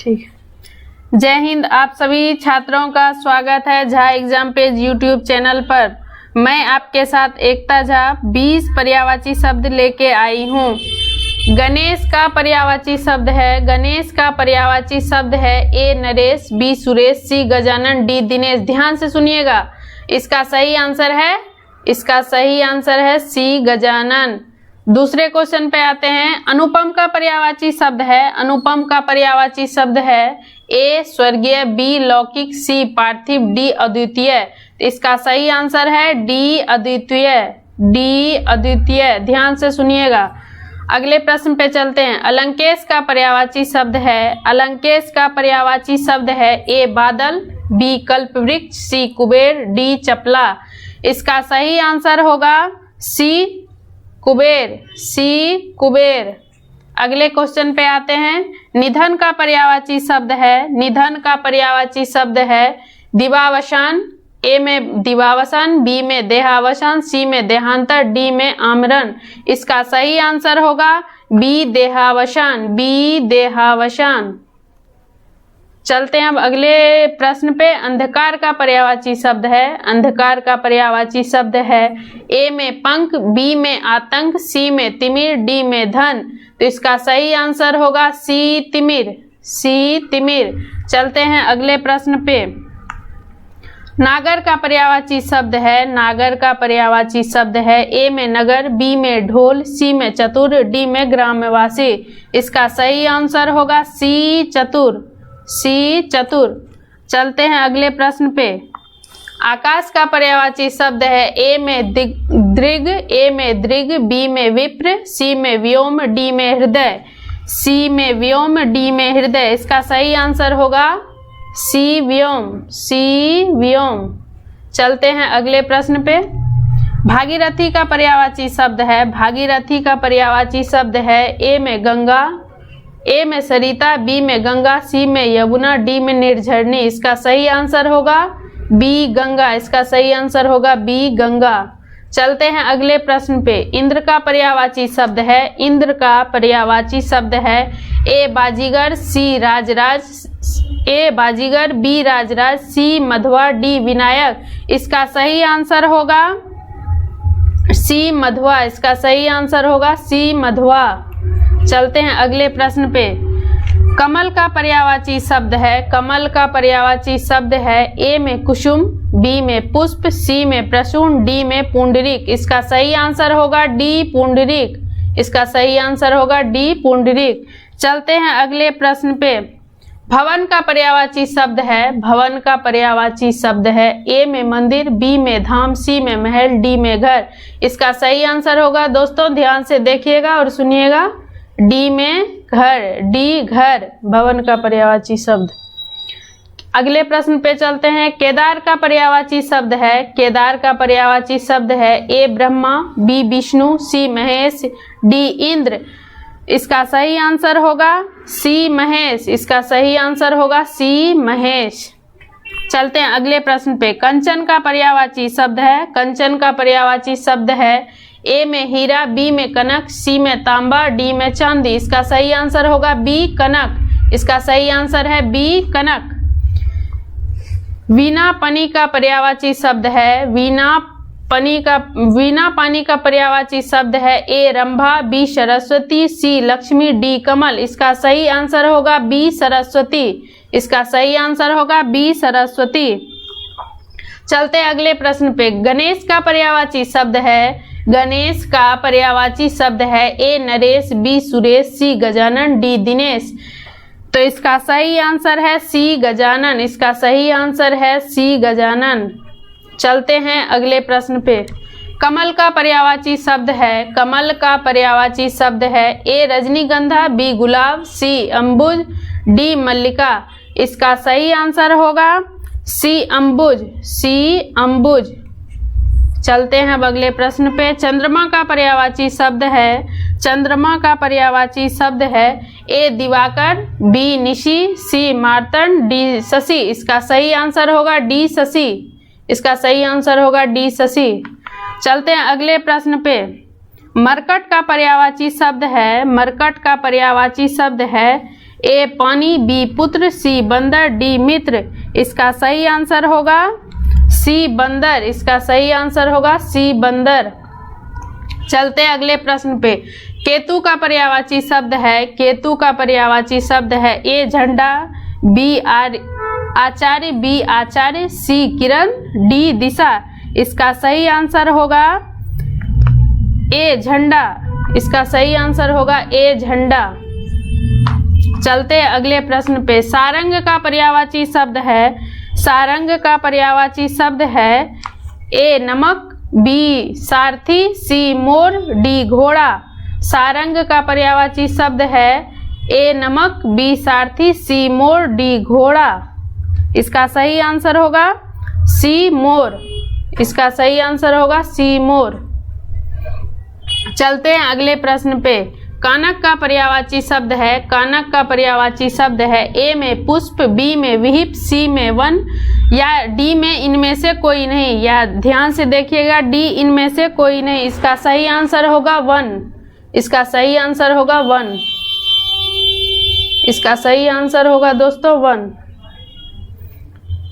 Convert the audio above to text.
ठीक है। जय हिंद, आप सभी छात्रों का स्वागत है Jha exam page YouTube channel पर। मैं आपके साथ एकता झा 20 पर्यायवाची शब्द लेके आई हूँ। गणेश का पर्यायवाची शब्द है, गणेश का पर्यायवाची शब्द है ए नरेश, बी सुरेश, सी गजानन, डी दिनेश। ध्यान से सुनिएगा, इसका सही आंसर है सी गजानन। दूसरे क्वेश्चन पे आते हैं। अनुपम का पर्यायवाची शब्द है, अनुपम का पर्यायवाची शब्द है ए स्वर्गीय, बी लौकिक, सी पार्थिव, डी अद्वितीय। इसका सही आंसर है डी अद्वितीय, डी अद्वितीय। ध्यान से सुनिएगा। अगले प्रश्न पे चलते हैं। अलंकेश का पर्यायवाची शब्द है, अलंकेश का पर्यायवाची शब्द है ए बादल, बी कल्पवृक्ष, सी कुबेर, डी चपला। इसका सही आंसर होगा सी कुबेर, सी कुबेर। अगले क्वेश्चन पे आते हैं। निधन का पर्यायवाची शब्द है, निधन का पर्यायवाची शब्द है दिवावसान। ए में दिवावसान, बी में देहावसान, सी में देहांतर, डी में आमरण। इसका सही आंसर होगा बी देहावसान, बी देहावसान। चलते हैं अब अगले प्रश्न पे। अंधकार का पर्यायवाची शब्द है, अंधकार का पर्यायवाची शब्द है ए में पंख, बी में आतंक, सी में तिमिर, डी में धन। तो इसका सही आंसर होगा सी तिमिर, सी तिमिर। चलते हैं अगले प्रश्न पे। नागर का पर्यायवाची शब्द है, नागर का पर्यायवाची शब्द है ए में नगर, बी में ढोल, सी में चतुर, डी में ग्रामवासी। इसका सही आंसर होगा सी चतुर, सी चतुर। चलते हैं अगले प्रश्न पे। आकाश का पर्यायवाची शब्द है ए में दृग, ए में दृग, बी में विप्र, सी में व्योम, डी में हृदय। सी में व्योम, डी में हृदय। इसका सही आंसर होगा सी व्योम, सी व्योम। चलते हैं अगले प्रश्न पे। भागीरथी का पर्यायवाची शब्द है, भागीरथी का पर्यायवाची शब्द है ए में गंगा, ए में सरिता, बी में गंगा, सी में यमुना, डी में निर्झरणी। इसका सही आंसर होगा बी गंगा, इसका सही आंसर होगा बी गंगा। चलते हैं अगले प्रश्न पे। इंद्र का पर्यायवाची शब्द है, इंद्र का पर्यायवाची शब्द है ए बाजीगर, सी राजराज, ए बाजीगर, बी राजराज, सी मधवा, डी विनायक। इसका सही आंसर होगा सी मधवा, इसका सही आंसर होगा सी मधवा। चलते हैं अगले प्रश्न पे। कमल का पर्यायवाची शब्द है, कमल का पर्यायवाची शब्द है ए में कुसुम, बी में पुष्प, सी में प्रसून, डी में पुंडरीक। इसका सही आंसर होगा डी पुंडरीक, इसका सही आंसर होगा डी पुंडरीक। चलते हैं अगले प्रश्न पे। भवन का पर्यायवाची शब्द है, भवन का पर्यायवाची शब्द है ए में मंदिर, बी में धाम, सी में महल, डी में घर। इसका सही आंसर होगा, दोस्तों ध्यान से देखिएगा और सुनिएगा, डी में घर, डी घर, भवन का पर्यायवाची शब्द। अगले प्रश्न पे चलते हैं। केदार का पर्यायवाची शब्द है, केदार का पर्यायवाची शब्द है ए ब्रह्मा, बी विष्णु, सी महेश, डी इंद्र। इसका सही आंसर होगा सी महेश, इसका सही आंसर होगा सी महेश। चलते हैं अगले प्रश्न पे। कंचन का पर्यायवाची शब्द है, कंचन का पर्यायवाची शब्द है ए में हीरा, बी में कनक, सी में तांबा, डी में चांदी। इसका सही आंसर होगा बी कनक, इसका सही आंसर है बी कनक। वीणा पानी का पर्यायवाची शब्द है, वीणा पानी का पर्यायवाची शब्द है ए रंभा, बी सरस्वती, सी लक्ष्मी, डी कमल। इसका सही आंसर होगा बी सरस्वती, इसका सही आंसर होगा बी सरस्वती। चलते अगले प्रश्न पे। गणेश का पर्यायवाची शब्द है, गणेश का पर्यायवाची शब्द है ए नरेश, बी सुरेश, सी गजानन, डी दिनेश। तो इसका सही आंसर है सी गजानन, इसका सही आंसर है सी गजानन। चलते हैं अगले प्रश्न पे। कमल का पर्यायवाची शब्द है, कमल का पर्यायवाची शब्द है ए रजनीगंधा, बी गुलाब, सी अंबुज, डी मल्लिका। इसका सही आंसर होगा सी अंबुज, सी अंबुज। चलते हैं अब अगले प्रश्न पे। चंद्रमा का पर्यायवाची शब्द है, चंद्रमा का पर्यायवाची शब्द है ए दिवाकर, बी निशि, सी मार्तंड, डी शशि। इसका सही आंसर होगा डी शशि, इसका सही आंसर होगा डी शशि। चलते हैं अगले प्रश्न पे। मरकट का पर्यायवाची शब्द है, मरकट का पर्यायवाची शब्द है ए पानी, बी पुत्र, सी बंदर, डी मित्र। इसका सही आंसर होगा सी बंदर। इसका सही आंसर होगा सी बंदर। चलते हैं अगले प्रश्न पे। केतु का पर्यायवाची शब्द है, केतु का पर्यायवाची शब्द है ए झंडा, बी आचार्य, बी आचार्य, सी किरण, डी दिशा। इसका सही आंसर होगा ए झंडा। इसका सही आंसर होगा ए झंडा। चलते हैं अगले प्रश्न पे। सारंग का पर्यायवाची शब्द है, सारंग का पर्यायवाची शब्द है ए नमक, बी सारथी, सी मोर, डी घोड़ा। सारंग का पर्यायवाची शब्द है ए नमक, बी सारथी, सी मोर, डी घोड़ा। इसका सही आंसर होगा सी मोर। इसका सही आंसर होगा सी मोर। चलते हैं अगले प्रश्न पे। कानक का पर्यायवाची शब्द है, कानक का पर्यायवाची शब्द है ए में पुष्प, बी में विहिप, सी में वन, या डी में इनमें से कोई नहीं। या ध्यान से देखिएगा, डी इनमें से कोई नहीं। इसका सही आंसर होगा वन। इसका सही आंसर होगा वन। इसका सही आंसर होगा दोस्तों वन।